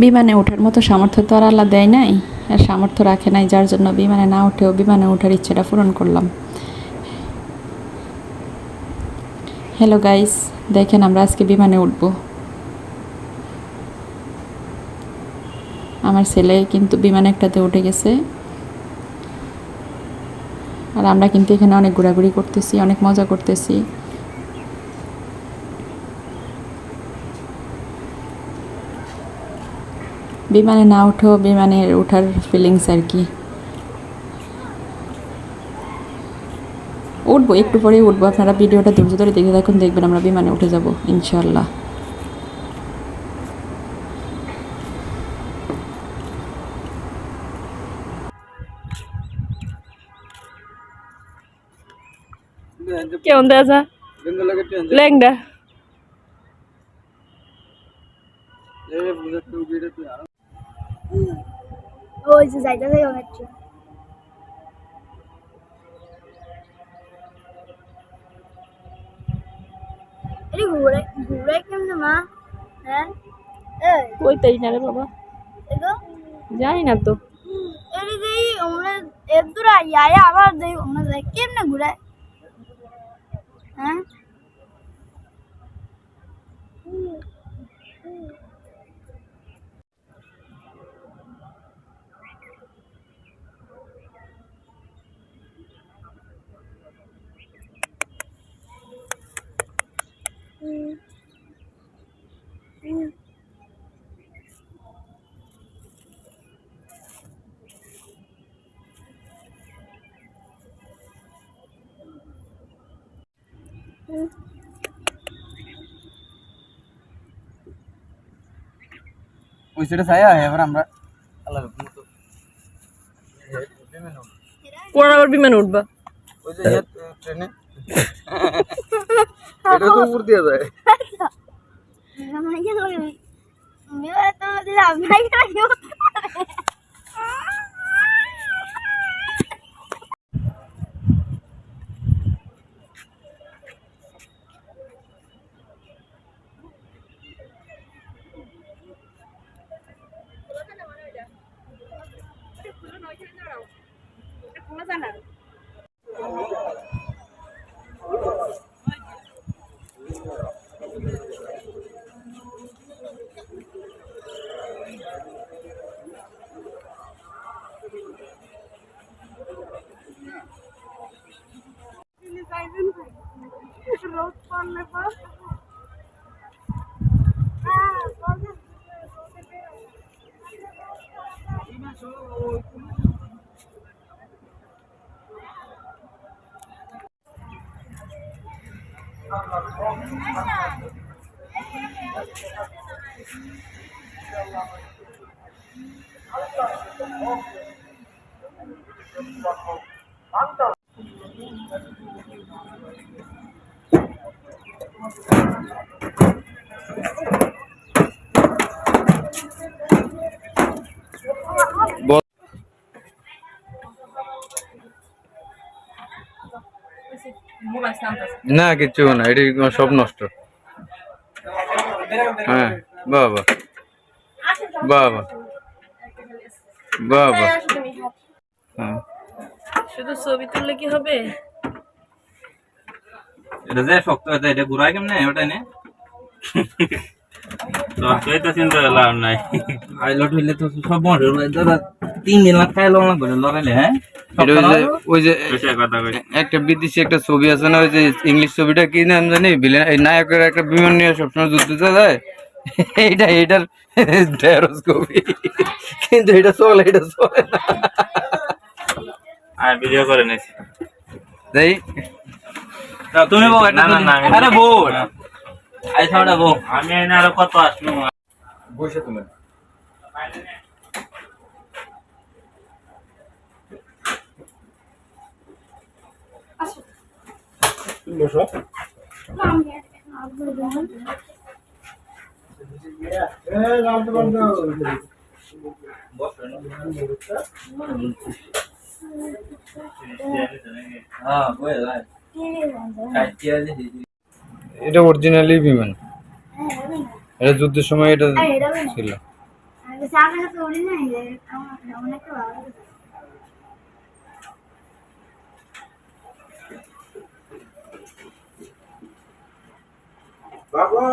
বিমানে ওঠার মতো সামর্থ্য তো আর আল্লাহ দেয় নাই, আর সামর্থ্য রাখে নাই, যার জন্য বিমানে না উঠেও বিমানে ওঠার ইচ্ছেটা পূরণ করলাম। হ্যালো গাইস, দেখেন আমরা আজকে বিমানে উঠব। আমার ছেলে কিন্তু বিমানে একটাতে উঠে গেছে, আর আমরা কিন্তু এখানে অনেক ঘোরাঘুরি করতেছি, অনেক মজা করতেছি। বিমানে না উঠেও বিমানের ওঠার ফিলিংস আর কি। উঠবো, একটু পরেই উঠবো, আপনারা ভিডিওটা ধৈর্য ধরে দেখে থাকুন, দেখবেন আমরা বিমানে উঠে যাব ইনশাল্লাহ। কেমন দেখা যা লেংডা ওই যে যাইতে যাই অনেকটা এটা ঘুরে ঘুরে কেমনে মা? হ্যাঁ কই তাই না রে বাবা, এগো জানি না তো। এটা দেই আমরা এদুরা আয়া আবার দেই আমরা যাই কেমনে ঘুরে? হ্যাঁ ওই সেটা ছায়া এবার আমরা আল্লাহর মতো কোন আবার বিমানে উঠবা? ওই যে ট্রেনে এটা তো উপর দিয়ে যায়। আমরা কি করি মেয়ে তো দিলা আমরা কি করি রোজ পড়লে পর না কিচ্ছু না, এটি সব নষ্ট। হ্যাঁ বাবা বাবা বাবা। হ্যাঁ শুধু ছবি তুললে কি হবে? এটা যে শক্ত আছে এটা ঘুরাই কেমনে ওটা নে তো এটা চিন্তা লাভ নাই। আইলট হইলে তো সব বন্ধ দাদা 3 দিন লাখ খাইলো না করে লড়াইলে। হ্যাঁ ওই যে কথা কই একটা বিদেশি একটা ছবি আছে না, ওই যে ইংলিশ ছবিটা কি নাম জানি, এই নায়কের একটা বিমান নিয়ে সবসময় যুদ্ধতে যায়, এইটার ঢেঁড়স কবি, কিন্তু এটা চলে না। আর ভিডিও করে নিছি তাই তুমি বউ না না আরে বউ আই ছাড়া বউ আমি এনে আর কত আসলো বসে তুমি বসো। এটা অরিজিনালি বিমান, এটা যুদ্ধের সময় এটা ছিল। সামনে তো উড়ি নাই রে আমার অনেক ভালো বাবা